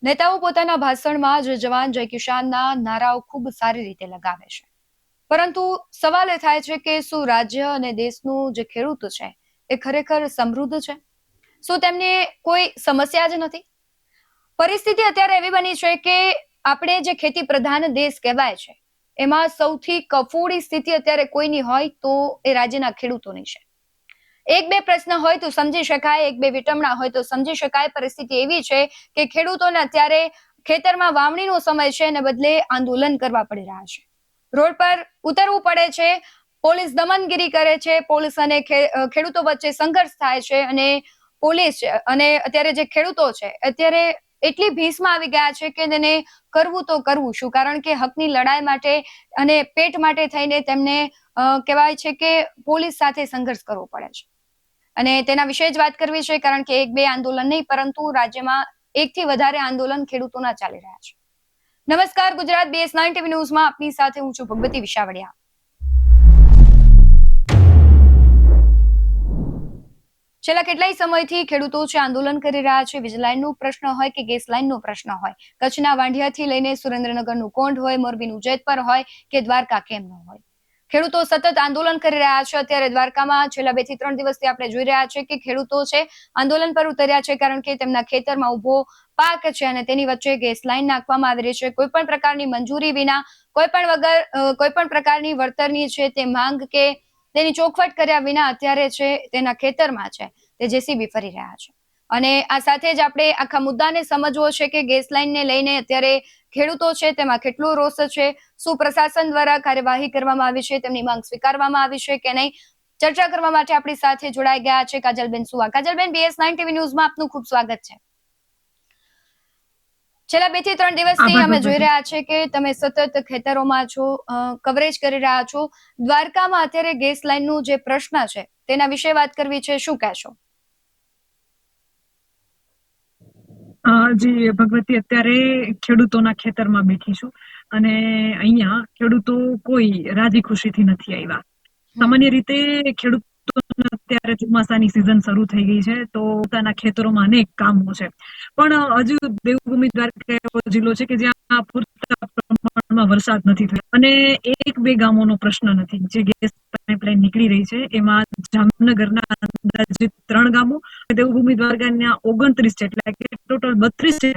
નેતાઓ પોતાના ભાષણમાં જય જવાન જય કિસાનના નારાઓ ખૂબ સારી રીતે લગાવે છે, પરંતુ સવાલ એ થાય છે કે શું રાજ્ય અને દેશનું જે ખેડૂત છે એ ખરેખર સમૃદ્ધ છે? શું તેમને કોઈ સમસ્યા જ નથી? પરિસ્થિતિ અત્યારે એવી બની છે કે આપણે જે ખેતી પ્રધાન દેશ કહેવાય છે એમાં સૌથી કફોડી સ્થિતિ અત્યારે કોઈની હોય તો એ રાજ્યના ખેડૂતોની છે. એક બે પ્રશ્ન હોય તો સમજી શકાય, એક બે વિટમણા હોય તો સમજી શકાય. પરિસ્થિતિ એવી છે કે ખેડૂતોને અત્યારે ખેતરમાં વાવણીનો સમય છે અને બદલે આંદોલન કરવા પડી રહ્યા છે. રોડ પર ઉતરવું પડે છે, પોલીસ દમનગીરી કરે છે, પોલીસ અને ખેડૂતો વચ્ચે સંઘર્ષ થાય છે અને પોલીસ અને અત્યારે જે ખેડૂતો છે અત્યારે એટલી ભીસમાં આવી ગયા છે કે તેને કરવું તો કરવું શું, કારણ કે હકની લડાઈ માટે અને પેટ માટે થઈને તેમને કહેવાય છે કે પોલીસ સાથે સંઘર્ષ કરવો પડે છે. અને તેના વિશે જ વાત કરવી છે, કારણ કે એક બે આંદોલન નહીં પરંતુ રાજ્યમાં એકથી વધારે આંદોલન ખેડૂતોના ચાલી રહ્યા છે. નમસ્કાર, ગુજરાત BS9 TV ન્યૂઝમાં આપની સાથે હું છું ભગવતી વિશાવડિયા. છેલ્લા કેટલાય સમયથી ખેડૂતો છે આંદોલન કરી રહ્યા છે. વીજ લાઈનનો પ્રશ્ન હોય કે ગેસ લાઈનનો પ્રશ્ન હોય, કચ્છના વાંઢિયાથી લઈને સુરેન્દ્રનગરનું કોંઢ હોય, મોરબીનું જેતપર હોય કે દ્વારકા કેમ ન હોય, ખેડૂતો સતત આંદોલન કરી રહ્યા છે. અત્યારે દ્વારકામાં છેલ્લા 2 થી 3 દિવસથી આપણે જોઈ રહ્યા છે કે ખેડૂતો છે આંદોલન પર ઉતર્યા છે, કારણ કે તેમના ખેતરમાં ઉભો પાક છે અને તેની વચ્ચે ગેસ લાઈન નાખવામાં આવી રહી છે. કોઈ પણ પ્રકારની મંજૂરી વિના, કોઈ પણ પ્રકારની વળતરની છે તે માંગ કે તેની ચોખવટ કર્યા વિના અત્યારે છે તેના ખેતરમાં છે તે જેસીબી ફરી રહ્યા છે. અને આ સાથે જ આપણે આખા મુદ્દાને સમજવો છે કે ગેસ લાઈનને લઈને અત્યારે ખેડૂતો છે તેમાં કેટલો રોષ છે, શું પ્રશાસન દ્વારા કાર્યવાહી કરવામાં આવી છે, તેમની માંગ સ્વીકારવામાં આવી છે કે નહીં. ચર્ચા કરવા માટે આપણી સાથે જોડાઈ ગયા છે કાજલબેન સુવા. કાજલબેન, BS9 TV ન્યૂઝમાં આપનું ખૂબ સ્વાગત છે. છેલ્લા 2 થી 3 દિવસથી અમે જોઈ રહ્યા છે કે તમે સતત ખેતરોમાં છો, કવરેજ કરી રહ્યા છો. દ્વારકામાં અત્યારે ગેસ લાઈનનો જે પ્રશ્ન છે તેના વિશે વાત કરવી છે, શું કહેશો? જી ભગવતી, અત્યારે ખેડૂતોના ખેતરમાં બેઠી છું અને અહીંયા ખેડૂતો કોઈ રાજી ખુશીથી નથી આવ્યા. સામાન્ય રીતે ખેડૂતો અત્યારે ચોમાસાની સિઝન શરૂ થઈ ગઈ છે તો પોતાના ખેતરોમાં અનેક કામો છે, પણ હજુ દેવભૂમિ દ્વારકા એવો જિલ્લો છે કે જ્યાં પૂરતા પ્રમાણમાં વરસાદ નથી થયો અને એક બે ગામોનો પ્રશ્ન નથી. જે ગેસ પાઇપલાઇન નીકળી રહી છે એમાં જામનગરના અંદાજે 3 ગામો, દેવભૂમિ દ્વારકાના 29 છે, એટલે કે ટોટલ 32 છે.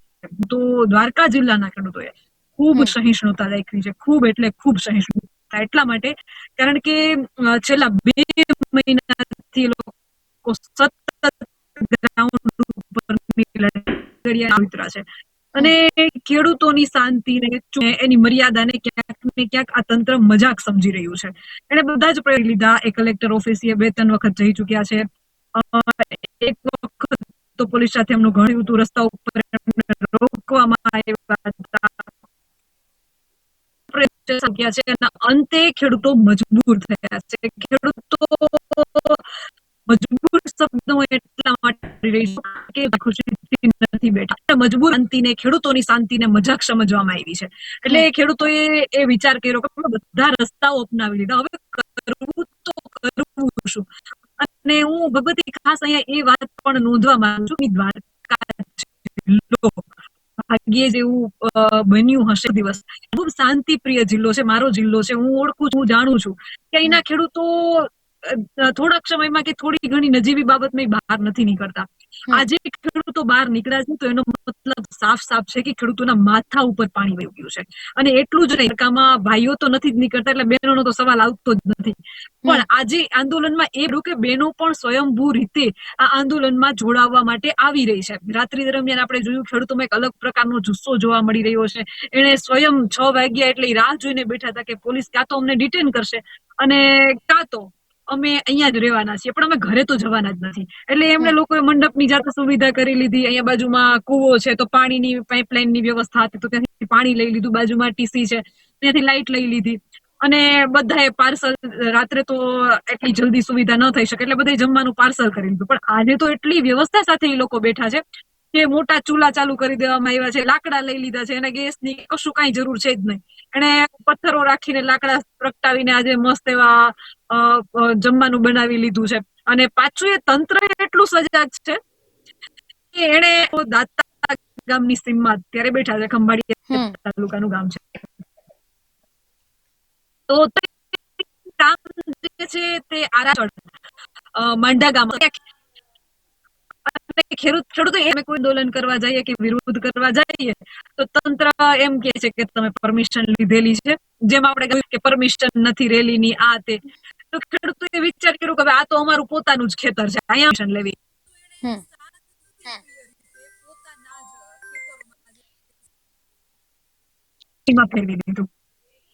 તો દ્વારકા જિલ્લાના ખેડૂતોએ ખૂબ સહિષ્ણુતા દાખવી છે, ખૂબ એટલે ખૂબ સહિષ્ણુતા. એટલા માટે કારણ કે છેલ્લા 2 મહિનાથી લોકો સતત ગ્રાઉન્ડ ઉપર લડ્યા ઉતર્યા છે અને ખેડૂતોની શાંતિને એની મર્યાદાને ક્યાંક ને ક્યાંક આ તંત્ર મજાક સમજી રહ્યું છે. એને બધા જ પ્રયોગ લીધા. એ કલેક્ટર ઓફિસે 2-3 વખત જઈ ચુક્યા છે. એક વખત તો પોલીસ સાથે એમનું ઘણું હતું, રસ્તા ઉપર રોકવામાં આવ્યા હતા. અંતે ખેડૂતો મજબૂર થયા છે. ખેડૂતો મજબૂર શબ્દ એટલા માટે કે ખુશીથી નથી બેઠા, મજબૂર શાંતિને, ખેડૂતોની શાંતિને મજાક સમજવામાં આવી છે. એટલે ખેડૂતોએ એ વિચાર કર્યો કે બધા રસ્તાઓ અપનાવી લીધા, હવે કરવું તો કરવું શું. અને હું ભગવતી ખાસ અહીંયા એ વાત પણ નોંધવા માંગુ છું કે દ્વારકા જિલ્લો ભાગ્યે જેવું બન્યું હશે દિવસ. ખૂબ શાંતિ પ્રિય જિલ્લો છે, મારો જિલ્લો છે, હું ઓળખું છું, હું જાણું છું કે અહીંના ખેડૂતો થોડાક સમયમાં કે થોડી ઘણી નજીવી બાબતમાં બહાર નથી નીકળતા. આજે ખેડૂતો બહાર નીકળ્યા છે તો એનો મતલબ સાફ છે કે ખેડૂતોના માથા ઉપર પાણી વહી ગયું છે. અને એટલું જ નહીં, સરકારમાં ભાઈઓ તો નથી જ નીકળતા એટલે બહેનોનો તો સવાલ આવતો જ નથી. પણ આજે આંદોલનમાં એ રહ્યું કે બહેનો પણ સ્વયંભૂ રીતે આ આંદોલનમાં જોડાવવા માટે આવી રહી છે. રાત્રિ દરમિયાન આપણે જોયું ખેડૂતોમાં એક અલગ પ્રકારનો જુસ્સો જોવા મળી રહ્યો છે. એને સ્વયં 6 વાગ્યા એટલે રાહ જોઈને બેઠા હતા કે પોલીસ કાં તો અમને ડિટેન કરશે અને કાં તો અમે અહીંયા જ રહેવાના છીએ, પણ અમે ઘરે તો જવાના જ નથી. એટલે એમણે લોકોએ મંડપની જાતે સુવિધા કરી લીધી. અહીંયા બાજુમાં કૂવો છે તો પાણીની પાઇપલાઇનની વ્યવસ્થા હતી તો ત્યાંથી પાણી લઈ લીધું. બાજુમાં ટીસી છે ત્યાંથી લાઇટ લઈ લીધી. અને બધાએ પાર્સલ, રાત્રે તો એટલી જલ્દી સુવિધા ન થઈ શકે એટલે બધાએ જમવાનું પાર્સલ કરી લીધું. પણ આજે તો એટલી વ્યવસ્થા સાથે એ લોકો બેઠા છે કે મોટા ચૂલા ચાલુ કરી દેવામાં આવ્યા છે, લાકડા લઈ લીધા છે અને ગેસની કશું કાંઈ જરૂર છે જ નહીં. એને પથ્થરો રાખીને લાકડા પ્રગટાવીને આજે મસ્ત એવા જમવાનું બનાવી લીધું છે. અને પાછું એ તંત્ર એટલું સજાગ છે કે એને દાતા ગામની સીમમાં અત્યારે બેઠા છે. ખંભાળિયા હમ તાલુકાનું ગામ છે. તો કામ જે છે તે આરાચળ માંડા ગામ ખેડૂતો એમ કોઈ આંદોલન કરવા જઈએ કે વિરોધ કરવા જઈએ તો તંત્ર એમ કે છે કે તમે પરમિશન લીધેલી છે. જેમ આપણે કહ્યું કે પરમિશન નથી રેલીની આ તે, તો ખેડૂતોએ વિચાર કર્યો કે હવે આ તો અમારું પોતાનું જ ખેતર છે, અહીંયા પરમિશન લેવી. હમ એમાં ફેરવી દીધું.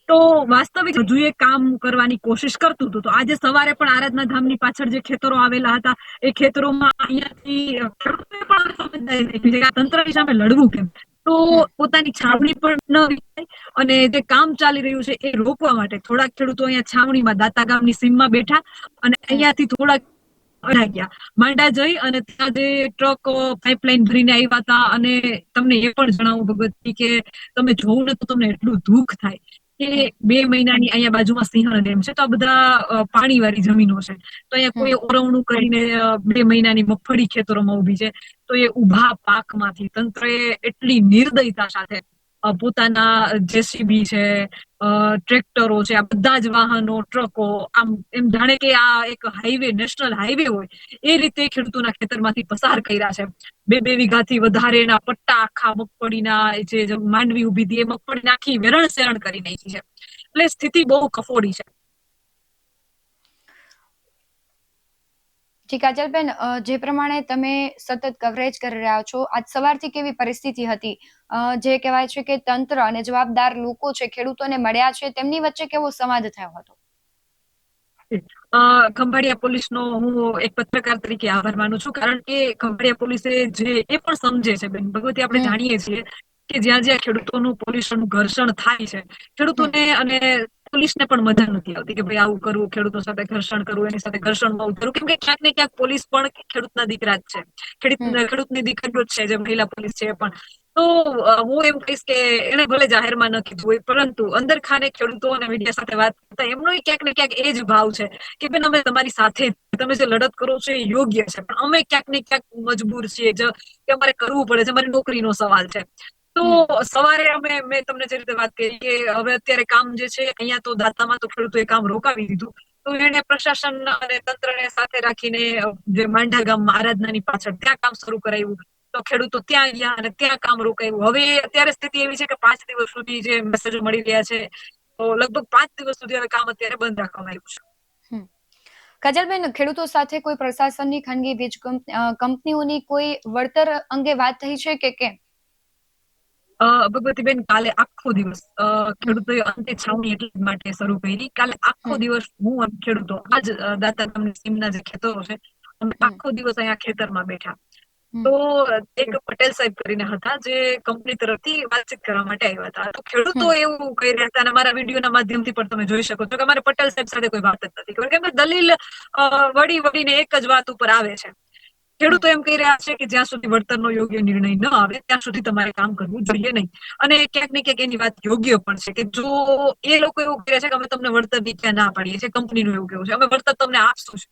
તો વાસ્તવિક હજુ એ કામ કરવાની કોશિશ કરતું હતું. તો આજે સવારે પણ આરાધના ધામની પાછળ જે ખેતરો આવેલા હતા એ ખેતરોમાં અહીંયાથી ખેડૂતોએ પણ સમજદારી રાખી છે કે આ તંત્રની સામે લડવું કેમ. તો પોતાની છાવણી પણ ન વિકાય અને જે કામ ચાલી રહ્યું છે એ રોકવા માટે થોડાક ખેડૂતો અહીંયા છાવણીમાં દાતા ગામની સીમમાં બેઠા અને અહીંયાથી થોડાક ગયા માંડા જઈ અને ત્યાં જે ટ્રક પાઇપલાઇન ભરીને આવ્યા હતા. અને તમને એ પણ જણાવું ભગવતી કે તમે જોવું ને તો તમને એટલું દુઃખ થાય કે 2 મહિનાની અહીંયા બાજુમાં સિંહણ ડેમ છે, તો આ બધા પાણીવાળી જમીનો છે. તો અહીંયા કોઈ ઓરવણું કરીને 2 મહિનાની મગફળી ખેતરોમાં ઉભી છે. તો એ ઉભા પાકમાંથી તંત્રએ એટલી નિર્દયતા સાથે પોતાના જેસીબી છે, ટ્રેક્ટરો છે, આ બધા જ વાહનો, ટ્રકો, આમ એમ જાણે કે આ એક હાઈવે, નેશનલ હાઈવે હોય એ રીતે ખેડૂતોના ખેતરમાંથી પસાર કર્યા છે. 2 વીઘાથી વધારેના પટ્ટા આખા મગફળીના જે માંડવી ઉભી હતી એ મગફળી નાખી વેરણ શેરણ કરી નાખી છે. એટલે સ્થિતિ બહુ કફોડી છે. જી કાજલબેન, જે પ્રમાણે તમે સતત કવરેજ કરી રહ્યા છો, આજ સવારથી કેવી પરિસ્થિતિ હતી? જે કહેવાય છે કે તંત્ર અને જવાબદાર લોકો છે ખેડૂતોને મળ્યા છે, તેમની વચ્ચે કેવો સંવાદ થયો હતો? ખંભાળિયા પોલીસનો હું એક પત્રકાર તરીકે આભાર માનું છું, કારણ કે ખંભાળિયા પોલીસે જે એ પણ સમજે છે બેન ભગવતી, આપણે જાણીએ છીએ કે જ્યાં જ્યાં ખેડૂતોનું પોલીસનું ઘર્ષણ થાય છે, ખેડૂતોને અને પોલીસને પણ મજા નથી આવતી કે ભાઈ આવું કરવું, ખેડૂતો સાથે ઘર્ષણ કરવું, એની સાથે ઘર્ષણમાં ઉતરવું. કેમ કે ક્યાંક ને ક્યાંક પોલીસ પણ ખેડૂતના દીકરા જ છે, ખેડૂતની દીકરીઓ જ છે, જે મહિલા પોલીસ છે એ પણ. તો હું એમ કહીશ કે એને ભલે જાહેરમાં ન કીધું હોય, પરંતુ અંદર ખાને ખેડૂતો અને મીડિયા સાથે વાત કરતા એમનો ક્યાંક ને ક્યાંક એ જ ભાવ છે કે બેન અમે તમારી સાથે, તમે જે લડત કરો છો એ યોગ્ય છે, પણ અમે ક્યાંક ને ક્યાંક મજબૂર છીએ કે અમારે કરવું પડે છે, અમારી નોકરીનો સવાલ છે. તો સવારે મેં તમને જે રીતે વાત કરી કે હવે અત્યારે કામ જે છે અહીંયા તો દાતામાં તો ખેડૂતોએ કામ રોકાવી દીધું. તો એને પ્રશાસન અને તંત્રને સાથે રાખીને જે માંડા ગામમાં આરાધનાની પાછળ ત્યાં કામ શરૂ કરાવ્યું. તો ખેડૂતો ત્યાં ગયા અને ત્યાં કામ રોકાયું. હવે અત્યારે સ્થિતિ એવી છે કે 5 દિવસ સુધી જે મેસેજો મળી રહ્યા છે, તો લગભગ 5 દિવસ સુધી હવે કામ અત્યારે બંધ રાખવામાં આવ્યું છે. કાજલબેન, ખેડૂતો સાથે કોઈ પ્રશાસનની, ખાનગી વીજ કંપનીઓની કોઈ વળતર અંગે વાત થઈ છે કે કેમ? ભગવતીબેન, કાલે આખો દિવસ ખેડૂતોએ અંતે છાવણી એટલા માટે શરૂ કરી. કાલે આખો દિવસ હું અને ખેડૂતો આજ દાતા ગામની સીમના જે ખેતરો છે, અમે આખો દિવસ અહીંયા ખેતરમાં બેઠા. તો એક પટેલ સાહેબ કરીને હતા જે કંપની તરફથી વાતચીત કરવા માટે આવ્યા હતા. તો ખેડૂતો એવું કહી રહ્યા હતા, અને મારા વિડીયોના માધ્યમથી પણ તમે જોઈ શકો છો કે અમારે પટેલ સાહેબ સાથે કોઈ વાત જ નથી કરવી, કેમ કે દલીલ વળીને એક જ વાત ઉપર આવે છે. ખેડૂતો એમ કહી રહ્યા છે કે જ્યાં સુધી વળતરનો યોગ્ય નિર્ણય ન આવે ત્યાં સુધી તમારે કામ કરવું જોઈએ નહીં. અને ક્યાંક ને ક્યાંક એની વાત યોગ્ય પણ છે કે જો એ લોકો એવું કહે છે કે અમે તમને વળતરની ક્યાં ના પાડીએ છીએ, કંપનીનું એવું કેવું છે અમે વળતર તમને આપશું જ.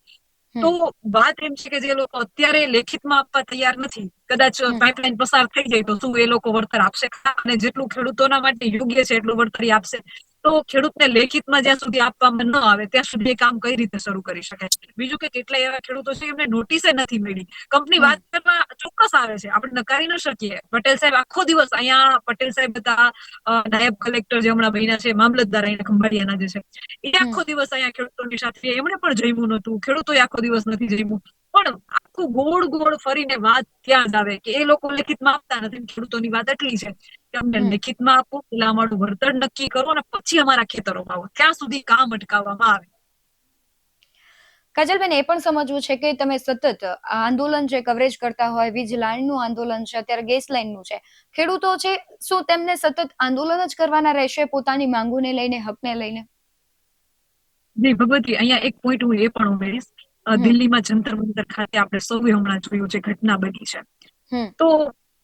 તો વાત એમ છે કે જે લોકો અત્યારે લેખિતમાં આપવા તૈયાર નથી, કદાચ પાઇપલાઇન પસાર થઈ જાય તો શું એ લોકો વળતર આપશે? અને જેટલું ખેડૂતોના માટે યોગ્ય છે એટલું વળતર આપશે. તો ખેડૂતને લેખિતમાં જ્યાં સુધી આપવામાં ન આવે ત્યાં સુધી કામ કઈ રીતે શરૂ કરી શકાય? બીજું કે કેટલાય એવા ખેડૂતો છે એમને નોટિસે નથી મળી. કંપની વાત કરવા ચોક્કસ આવે છે, આપણે નકારી ન શકીએ. પટેલ સાહેબ આખો દિવસ અહીંયા, પટેલ સાહેબ હતા, નાયબ કલેક્ટર જે હમણાં બન્યા છે, મામલતદાર અહીંયા ખંભાળિયાના જે છે, એ આખો દિવસ અહીંયા ખેડૂતોની સાથે, એમણે પણ જમ્યું નહોતું, ખેડૂતોએ આખો દિવસ નથી જમ્યું. પણ આખું ગોળ ગોળ ફરીને વાત ત્યાં જ આવે કે એ લોકો લેખિતમાં આપતા નથી. ખેડૂતોની વાત એટલી છે કે અમને લેખિતમાં આપો, પેલા અમારું વળતર નક્કી કરો અને પછી અમારા ખેતરોમાં આવો, ત્યાં સુધી કામ અટકાવવામાં આવે. કાજલબેન, એ પણ સમજવું છે કે તમે સતત આંદોલન જે કવરેજ કરતા હોય, વીજ લાઇનનું આંદોલન છે, અત્યારે ગેસ લાઇનનું છે, ખેડૂતો છે, શું તેમને સતત આંદોલન જ કરવાના રહેશે પોતાની માંગોને લઈને, હકને લઈને? જી ભગવતી, અહીંયા એક પોઈન્ટ હું એ પણ ઉમેરીશ. દિલ્હીમાં જંતર મંતર ખાતે આપણે સૌએ હમણાં જોયું છે, ઘટના બની છે. તો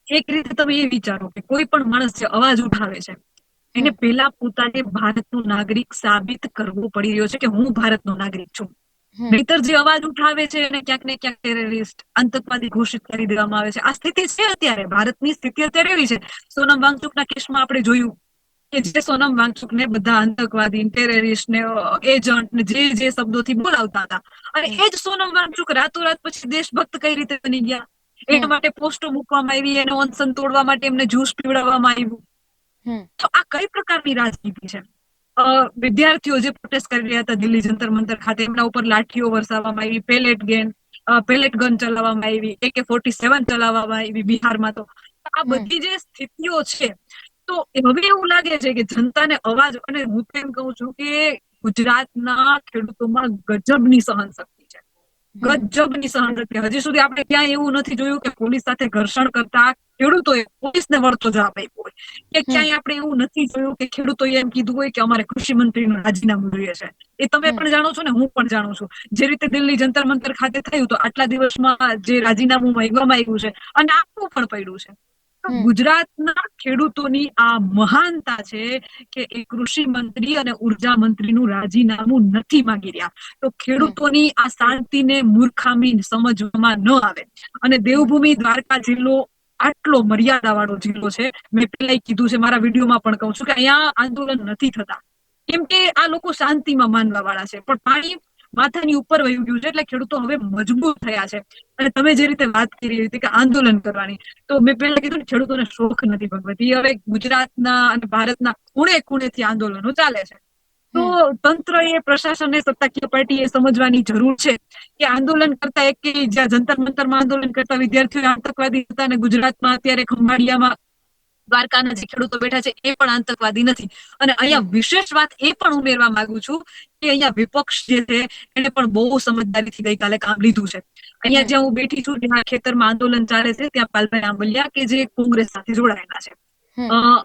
એક રીતે તમે એ વિચારો કે કોઈ પણ માણસ જે અવાજ ઉઠાવે છે એને પેલા પોતાને ભારતનો નાગરિક સાબિત કરવો પડી રહ્યો છે કે હું ભારતનો નાગરિક છું. નહીતર જે અવાજ ઉઠાવે છે એને ક્યાંક ને ક્યાંક ટેરરિસ્ટ આતંકવાદી ઘોષિત કરી દેવામાં આવે છે. આ સ્થિતિ છે અત્યારે, ભારતની સ્થિતિ અત્યારે એવી છે. સોનમ વાંગચુકના કેસમાં આપણે જોયું કે જે સોનમ વાંગચુકને બધા આતંકવાદી, ટેરરિસ્ટ ને એજન્ટ ને જે શબ્દોથી બોલાવતા હતા, અને એ જ સોનમ વાંગચુક રાતોરાત પછી દેશભક્ત કઈ રીતે બની ગયા. એના માટે પોસ્ટો મૂકવામાં આવી, એને અનશન તોડવા માટે એમને જ્યુસ પીવડાવવામાં આવ્યું. તો આ કઈ પ્રકારની રાજનીતિ છે? વિદ્યાર્થીઓ જે પ્રોટેસ્ટ કરી રહ્યા હતા દિલ્હી જંતર મંતર ખાતે, એમના ઉપર લાઠીઓ વરસાવવામાં આવી, પેલેટ ગન ચલાવવામાં આવી, AK-47 ચલાવવામાં આવી બિહારમાં. તો આ બધી જે સ્થિતિઓ છે, તો હવે એવું લાગે છે કે જનતાને અવાજ, અને હું તો એમ કહું છું કે ગુજરાતના ખેડૂતોમાં ગજબની સહનશક્તિ છે. ગજબની સહનશક્તિ. હજી સુધી આપણે ક્યાંય એવું નથી જોયું કે પોલીસ સાથે ઘર્ષણ કરતા ખેડૂતોએ પોલીસને વળતો જવાબ આપ્યો હોય, કે ક્યાંય આપણે એવું નથી જોયું કે ખેડૂતોએ એમ કીધું હોય કે અમારે કૃષિ મંત્રીનું રાજીનામું જોઈએ છે. એ તમે પણ જાણો છો ને હું પણ જાણું છું. જે રીતે દિલ્હી જંતર મંતર ખાતે થયું, તો આટલા દિવસમાં જે રાજીનામું માંગવામાં આવ્યું છે અને આપવું પણ પડ્યું છે. ગુજરાતના ખેડૂતોની આ મહાનતા છે કે એ કૃષિ મંત્રી અને ઉર્જા મંત્રીનું રાજીનામું નથી માંગી રહ્યા. તો ખેડૂતોની આ શાંતિને મૂર્ખામી સમજવામાં ન આવે. અને દેવભૂમિ દ્વારકા જિલ્લો આટલો મર્યાદાવાળો જિલ્લો છે. મેં પેલા કીધું છે, મારા વિડીયોમાં પણ કહું છું કે અહીંયા આંદોલન નથી થતા, કેમ કે આ લોકો શાંતિમાં માનવા વાળા છે. પણ પાણી માથાની ઉપર વહી ગયું છે, એટલે ખેડૂતો હવે મજબૂર થયા છે. અને તમે જે રીતે વાત કરી હતી કે આંદોલન કરવાની, તો મેં પહેલા કીધું ને, ખેડૂતોને શોખ નથી ભગવતી. હવે ગુજરાતના અને ભારતના ખૂણે ખૂણેથી આંદોલનો ચાલે છે. તો તંત્રએ, પ્રશાસને, સત્તાકીય પાર્ટીએ સમજવાની જરૂર છે કે આંદોલન કરતા, એક કે જ્યાં જંતર મંતરમાં આંદોલન કરતા વિદ્યાર્થીઓ આતંકવાદી હતા, અને ગુજરાતમાં અત્યારે ખંભાળિયામાં દ્વારકાના જે ખેડૂતો બેઠા છે એ પણ આતંકવાદી નથી. અને અહીંયા વિશેષ વાત એ પણ ઉમેરવા માંગુ છું કે અહીંયા વિપક્ષ જે છે એને પણ બહુ સમજદારીથી ગઈકાલે કામ લીધું છે. અહીંયા જ્યાં હું બેઠી છું, જ્યાં ખેતરમાં આંદોલન ચાલે છે, ત્યાં પાલભાઈ આંબલિયા કે જે કોંગ્રેસ સાથે જોડાયેલા છે,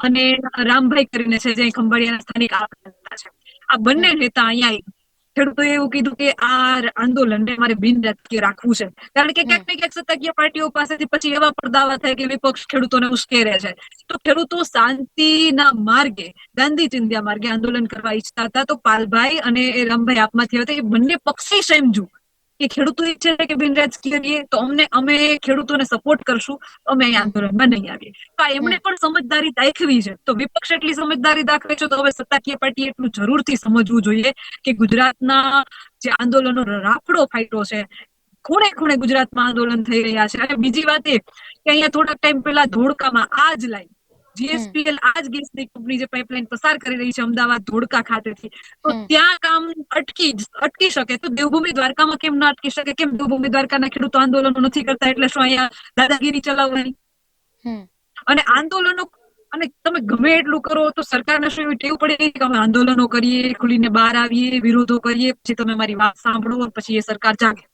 અને રામભાઈ કરીને છે જે ખંભાળિયાના સ્થાનિક નેતા છે. આ બંને નેતા અહીંયા ખેડૂતોએ એવું કીધું કે આ આંદોલનને મારે બિનરાજકીય રાખવું છે, કારણ કે ક્યાંક ને ક્યાંક સત્તાકીય પાર્ટીઓ પાસેથી પછી એવા પણ દાવા થાય કે વિપક્ષ ખેડૂતોને ઉશ્કેરે છે. તો ખેડૂતો શાંતિના માર્ગે, ગાંધી ચિંધ્યા માર્ગે આંદોલન કરવા ઈચ્છતા હતા. તો પાલભાઈ અને રામભાઈ આપમાંથી હતા, એ બંને પક્ષે સમજ્યું કે ખેડૂતો ઈચ્છે છે કે બિનરાજકીય રહીએ, તો અમે ખેડૂતોને સપોર્ટ કરશું, અમે અહીં આંદોલનમાં નહીં આવીએ. તો એમણે પણ સમજદારી દાખવી છે. તો વિપક્ષ એટલી સમજદારી દાખવે છે, તો હવે સત્તાકીય પાર્ટી એટલું જરૂરથી સમજવું જોઈએ કે ગુજરાતના જે આંદોલનો રાફડો ફાટ્યો છે, ખૂણે ખૂણે ગુજરાતમાં આંદોલન થઈ રહ્યા છે. અને બીજી વાત એ કે અહીંયા થોડાક ટાઈમ પહેલા ધોળકામાં આ જ લાઈન GSPL, આ જ ગેસની કંપની જે પાઇપલાઇન પસાર કરી રહી છે અમદાવાદ ધોળકા ખાતેથી, તો ત્યાં કામ અટકી શકે, તો દેવભૂમિ દ્વારકામાં કેમ ના અટકી શકે? કેમ દેવભૂમિ દ્વારકાના ખેડૂતો આંદોલનો નથી કરતા? એટલે શું અહીંયા દાદાગીરી ચલાવવાની? અને આંદોલનો, અને તમે ગમે એટલું કરો તો સરકારને શું એવી ટેવ પડી ગઈ કે અમે આંદોલનો કરીએ, ખુલીને બહાર આવીએ, વિરોધો કરીએ, પછી તમે મારી વાત સાંભળો, પછી એ સરકાર જાગે.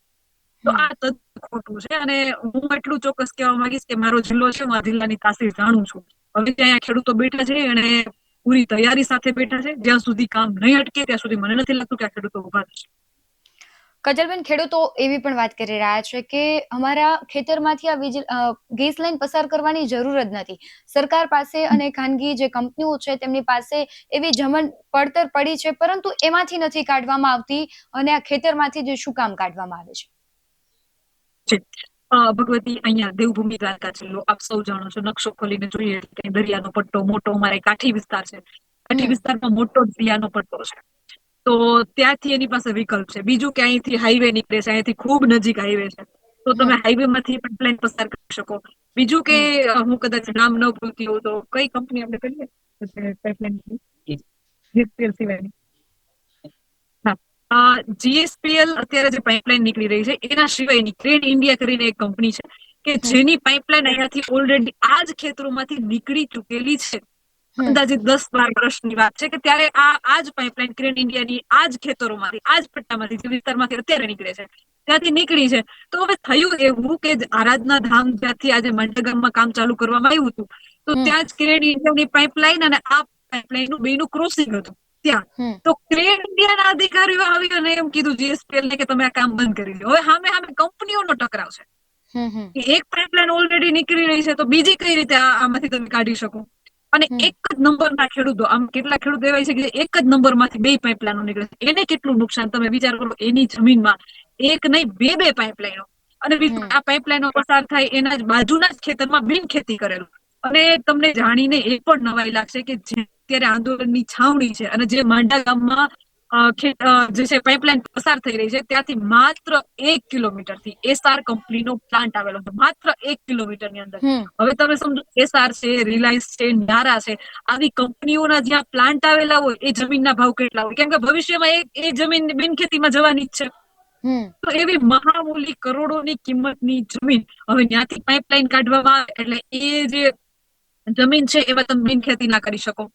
તો આ તદ્દન ખોટું છે. અને હું એટલું ચોક્કસ કહેવા માંગીશ કે મારો જિલ્લો છે, હું આ જિલ્લાની તાસીર જાણું છું. હવે ત્યાં ખેડૂતો બેઠા છે અને પૂરી તૈયારી સાથે બેઠા છે. જ્યાં સુધી કામ નહીં અટકે ત્યાં સુધી મને નથી લાગતું કે આ ખેડૂતો ઉભા થશે. કજલબેન, ખેડૂતો એવી પણ વાત કરી રહ્યા છે કે અમારા ખેતરમાંથી આ ગેસ લાઈન પસાર કરવાની જરૂર જ નથી. સરકાર પાસે અને ખાનગી જે કંપનીઓ છે તેમની પાસે એવી જમણ પડતર પડી છે, પરંતુ એમાંથી નથી કાઢવામાં આવતી, અને આ ખેતરમાંથી જ શું કામ કાઢવામાં આવે છે? ભગવતી, અહીંયા દેવભૂમિ દ્વારકા જિલ્લો આપ સૌ જાણો છો. નકશો ખોલીને જોઈએ કે દરિયાનો પટ્ટો મોટો અમારે કાઠી વિસ્તાર છે. કાઠી વિસ્તારમાં મોટો દરિયાનો પટ્ટો છે. તો ત્યાંથી એની પાસે વિકલ્પ છે. બીજું કે અહીંથી હાઈવે નીકળે છે, અહીંથી ખૂબ નજીક હાઈવે છે, તો તમે હાઈવે માંથી પાઇપલાઇન પસાર કરી શકો. બીજું કે હું કદાચ નામ ન ભૂલતી હોઉં તો કઈ કંપની આપણે કરીએ પાઇપલાઇન સિવાયની? GSPL અત્યારે જે પાઇપલાઇન નીકળી રહી છે એના સિવાયની ક્રેન ઇન્ડિયા કરીને એક કંપની છે કે જેની પાઇપલાઇન અહીંયાથી ઓલરેડી આ જ ખેતરોમાંથી નીકળી ચૂકેલી છે. અંદાજિત 10-12 વર્ષની વાત છે કે ત્યારે આ જ પાઇપલાઇન ક્રેન ઇન્ડિયાની આ જ ખેતરોમાંથી, આ જ પટ્ટામાંથી, જે વિસ્તારમાંથી અત્યારે નીકળે છે, ત્યાંથી નીકળી છે. તો હવે થયું એવું કે આરાધના ધામ જ્યાંથી આજે માંડગામમાં કામ ચાલુ કરવામાં આવ્યું હતું, તો ત્યાં જ ક્રેન ઇન્ડિયાની પાઇપલાઇન અને આ પાઇપલાઇનનું બેનું ક્રોસિંગ હતું ત્યાં. તો ક્રેન ઇન્ડિયાના અધિકારીઓ આવી અને એમ કીધું GSPL ને કે તમે આ કામ બંધ કરી દો. હવે સામે કંપનીઓનો ટકરાવ છે. એક પાઇપલાઇન ઓલરેડી નીકળી રહી છે, તો બીજી કઈ રીતે આમાંથી તમે કાઢી શકો? અને હમ એક જ નંબરના ખેડૂતો, આમ કેટલા ખેડૂતો એવા છે કે એક જ નંબરમાંથી 2 પાઇપલાઈનો નીકળે છે. એને કેટલું નુકસાન તમે વિચાર કરો. એની જમીનમાં એક નહીં બે પાઇપલાઈનો, અને બીજું હમ આ પાઇપલાઈનો પસાર થાય એના જ બાજુના જ ખેતરમાં બિન ખેતી કરેલું. અને તમને જાણીને એ પણ નવાઈ લાગશે કે અત્યારે આંદોલનની છાવણી છે અને જે માંડા ગામમાં જે છે પાઇપલાઈન પસાર થઈ રહી છે ત્યાંથી માત્ર 1 કિલોમીટરથી એસઆર કંપનીનો પ્લાન્ટ આવેલો છે. માત્ર 1 કિલોમીટરની અંદર. હમ હવે તમે સમજો, એસઆર છે, રિલાયન્સ છે, નારા છે, આવી કંપનીઓના જ્યાં પ્લાન્ટ આવેલા હોય એ જમીનના ભાવ કેટલા હોય? કેમ કે ભવિષ્યમાં એ જમીન બિનખેતીમાં જવાની જ છે. હમ તો એવી મહામૂલી કરોડોની કિંમતની જમીન હવે ત્યાંથી પાઇપલાઈન કાઢવામાં આવે એટલે એ જે જમીન છે એમાં તમે બિનખેતી ના કરી શકો.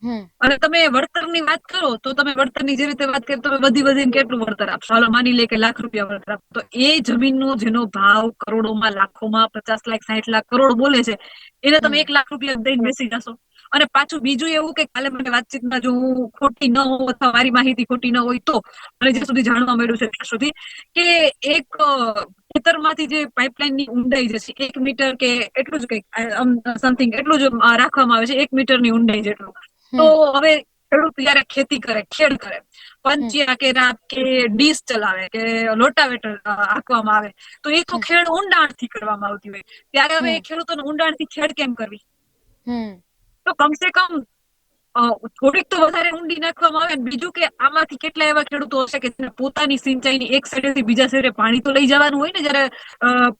હમ અને તમે વળતરની વાત કરો તો તમે વળતરની જે રીતે વાત કરી, તમે વધીને કેટલું વળતર આપશો? હાલો માની લે કે લાખ રૂપિયા વળતર આપો, તો એ જમીનનો જેનો ભાવ કરોડોમાં, લાખોમાં, 50 લાખ, 60 લાખ, કરોડ બોલે છે, એને તમે હમ 1 લાખ રૂપિયા દઈને બેસી જશો. અને પાછું બીજું એવું કે કાલે મને વાતચીતમાં જો હું ખોટી ન હોઉં અથવા મારી માહિતી ખોટી ન હોય તો, અને જ્યાં હમ સુધી જાણવા મળ્યું છે ત્યાં સુધી, કે એક ખેતરમાંથી જે પાઇપલાઇનની ઊંડાઈ જે છે 1 મીટર કે એટલું જ કંઈક સમથિંગ એટલું જ રાખવામાં આવે છે, 1 મીટરની ઊંડાઈ જેટલું. તો હમ હવે ખેડૂત જયારે ખેતી કરે, ખેડ કરે, હમ પંચ્યા કે રાત કે ડીશ ચલાવે કે લોટાવેટર આંકવામાં આવે, તો એ તો હમ ખેડ ઊંડાણથી કરવામાં આવતી હોય. ત્યારે હવે હમ એ ખેડૂતોને ઊંડાણથી ખેડ કેમ કરવી? હમ તો કમસે કમ થોડીક તો વધારે ઊંડી નાખવામાં આવે. બીજું કે આમાંથી કેટલા એવા ખેડૂતો હશે કે પોતાની સિંચાઈની એક સાઈડેથી બીજા સાઈડે પાણી તો લઈ જવાનું હોય ને, જયારે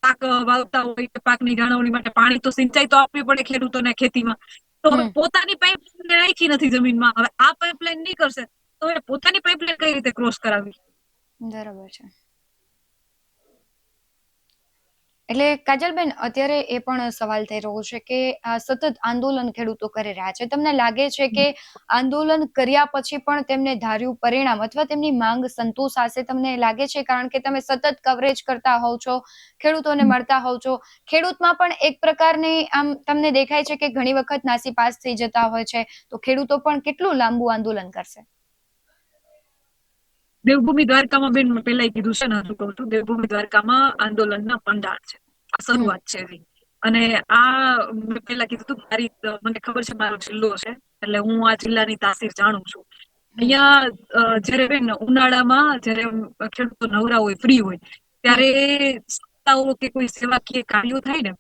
પાક વાવતા હોય કે પાકની જાળવણી માટે પાણી તો, સિંચાઈ તો આપવી પડે ખેડૂતોને ખેતીમાં. તો હવે હમ પોતાની પાઇપલાઈન નાખી નથી જમીનમાં, હવે આ પાઇપલાઈન નહીં કરશે તો એ પોતાની પાઇપલાઈન કઈ રીતે ક્રોસ કરાવી? બરાબર છે. એટલે કાજલબેન, અત્યારે એ પણ સવાલ થઈ રહ્યો છે કે આ સતત આંદોલન ખેડૂતો કરી રહ્યા છે. તમને લાગે છે કે આંદોલન કર્યા પછી પણ તેમને ધાર્યું પરિણામ અથવા તેમની માંગ સંતોષાશે? તમને લાગે છે? કારણ કે તમે સતત કવરેજ કરતા હોવ છો, ખેડૂતોને મળતા હોવ છો, ખેડૂતમાં પણ એક પ્રકારની આમ તમને દેખાય છે કે ઘણી વખત નાસીપાસ થઈ જતા હોય છે, તો ખેડૂતો પણ કેટલું લાંબુ આંદોલન કરશે? દેવભૂમિ દ્વારકામાં બેન પેલા કીધું છે ને, શું કહું છું, દેવભૂમિ દ્વારકામાં આંદોલનના પંડાળ છે. આ હમ શરૂઆત છે એની. અને આ મેં પેલા કીધું હતું, મને ખબર છે મારો જિલ્લો છે એટલે હું આ જિલ્લાની તાસીર જાણું છું. હમ અહીંયા જયારે બેન ઉનાળામાં જયારે ખેડૂતો નવરા હોય, ફ્રી હોય, હમ ત્યારે સંસ્થાઓ કે કોઈ સેવાકીય કાર્યો થાય ને,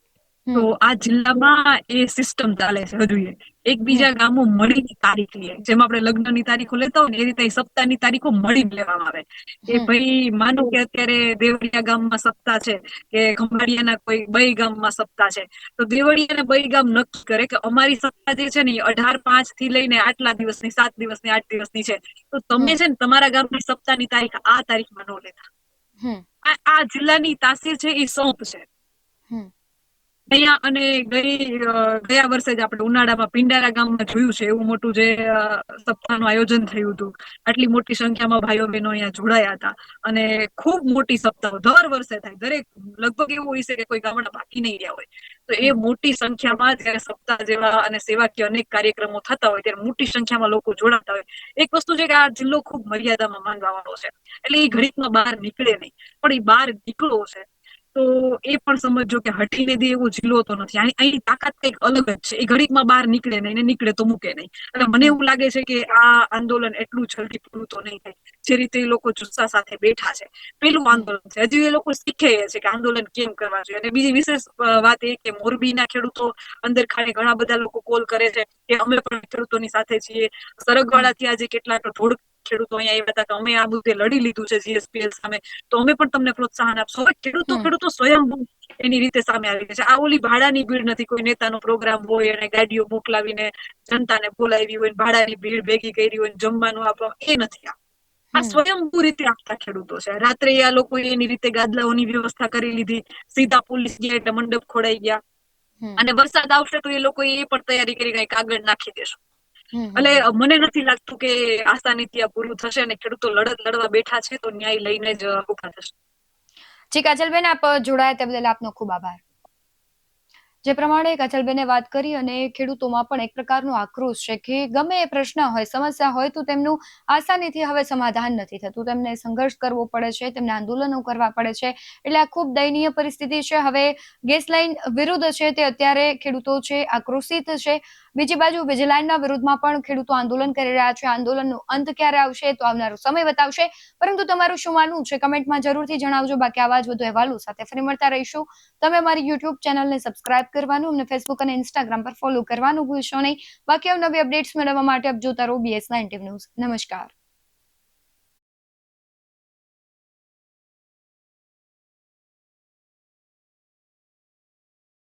તો હમ આ જિલ્લામાં એ સિસ્ટમ ચાલે છે હજુ. હમ એકબીજા ગામો મળીને તારીખ લે, જેમ આપણે લગ્નની તારીખો લેતા હોય ને એ રીતે સપ્તાહની તારીખો મળીને લેવામાં આવે. કે હમ ભાઈ માનો કે અત્યારે દેવળિયા ગામમાં સપ્તાહ છે કે ખંભાળિયાના કોઈ બઈ ગામમાં સપ્તાહ છે, તો દેવળિયા અને બઈ ગામ નક્કી કરે કે અમારી સપ્તાહ જે છે ને એ 18/5 થી લઈને આટલા દિવસની, 7 દિવસની, 8 દિવસની છે, તો તમે હમ છે ને તમારા ગામની સપ્તાહની તારીખ આ તારીખમાં ન લેતા. હમ આ જિલ્લાની તાસીર છે એ સોંપ છે હમ અહીંયા. અને ગયા વર્ષે જ આપણે ઉનાળામાં પિંડારા ગામમાં જોયું છે, એવું મોટું જે સપ્તાહનું આયોજન થયું હતું. આટલી મોટી સંખ્યામાં ભાઈઓ બહેનો અહીંયા જોડાયા હતા અને ખૂબ મોટી સપ્તાહ દર વર્ષે થાય. દરેક લગભગ એવું હોય છે કે કોઈ ગામડા બાકી નહીં રહ્યા હોય. તો એ હમ મોટી સંખ્યામાં જયારે સપ્તાહ જેવા અને સેવાકીય અનેક કાર્યક્રમો થતા હોય ત્યારે મોટી સંખ્યામાં લોકો જોડાતા હોય. એક વસ્તુ છે કે આ જિલ્લો ખૂબ મર્યાદામાં માનવાનો છે, એટલે એ ઘડીકમાં બહાર નીકળે નહીં, પણ એ બહાર નીકળવો છે તો એ પણ સમજો કે હઠીને દે એવો જિલ્લો તો નથી. અહીંની તાકાત કંઈક અલગ જ છે. એ ઘડીકમાં બહાર નીકળે નહીં ને નીકળે તો મૂકે નહીં. એટલે મને હમ એવું લાગે છે કે આ આંદોલન એટલું જલ્દી પૂરું તો નહીં થાય જે રીતે એ લોકો જુસ્સા સાથે બેઠા છે. પેલું હમ આંદોલન છે, હજી એ લોકો શીખે છે કે આંદોલન કેમ કરવા જોઈએ. અને બીજી વિશેષ વાત એ કે મોરબીના ખેડૂતો અંદર ખાને ઘણા બધા લોકો કોલ કરે છે કે અમે પણ ખેડૂતોની સાથે છીએ. હમ સરગવાડાથી આજે કેટલાક ધોળ ખેડૂતો અહીંયા આવ્યા હતા કે અમે આ મુદ્દે લડી લીધું છે જીએસપીએલ સામે, તો અમે પણ તમને પ્રોત્સાહન આપશું. હવે હમ ખેડૂતો સ્વયં એની રીતે સામે આવી ગયા છે. આ ઓલી ભાડાની ભીડ નથી, કોઈ નેતાનો પ્રોગ્રામ હોય અને ગાડીઓ મોકલાવીને જનતાને બોલાવી હોય, ભાડાની ભીડ ભેગી કરી હોય, જમવાનું આપવાનું, એ નથી. આ હમ સ્વયંભૂ રીતે આપતા ખેડૂતો છે. રાત્રે આ લોકો એની રીતે ગાદલાઓની વ્યવસ્થા કરી લીધી, સીધા પોલીસ ગયા એટલે મંડપ ખોડાઈ ગયા. હમ અને વરસાદ આવશે તો એ લોકો એ પણ તૈયારી કરી કઈ કાગળ નાખી દેશું. હમ એટલે હમ મને નથી લાગતું કે આસાનીથી આ પૂરું થશે અને ખેડૂતો લડત લડવા બેઠા છે તો ન્યાય લઈને જ ઉભા થશે. જી કાજલબેન, આપ જોડાયા તે બદલ આપનો ખૂબ આભાર. જે પ્રમાણે કાજલબેને વાત કરી, અને ખેડૂતોમાં પણ એક પ્રકારનો આક્રોશ છે કે ગમે એ પ્રશ્ન હોય, સમસ્યા હોય, તો તેમનું આસાનીથી હવે સમાધાન નથી થતું. તેમને સંઘર્ષ કરવો પડે છે, તેમને આંદોલનો કરવા પડે છે. એટલે આ ખૂબ દયનીય પરિસ્થિતિ છે. હવે ગેસ લાઈન વિરુદ્ધ છે તે અત્યારે ખેડૂતો છે, આક્રોશિત છે. બીજી બાજુ વિજિલન્સના વિરુદ્ધમાં પણ ખેડૂતો આંદોલન કરી રહ્યા છે. આંદોલનનો અંત ક્યારે આવશે તો આવનારો સમય બતાવશે, પરંતુ તમારું શું માનવું છે કમેન્ટમાં જરૂરથી જણાવજો. બાકી આવા જ વધુ અહેવાલો સાથે ફરી મળતા રહીશું. તમે અમારી યુટ્યુબ ચેનલને સબસ્ક્રાઇબ કરવાનું, અમને ફેસબુક અને ઇન્સ્ટાગ્રામ પર ફોલો કરવાનું ભૂલશો નહીં. બાકી નવી અપડેટ્સ મેળવવા માટે આપ જોતા રહો BS9 ન્યૂઝ. નમસ્કાર.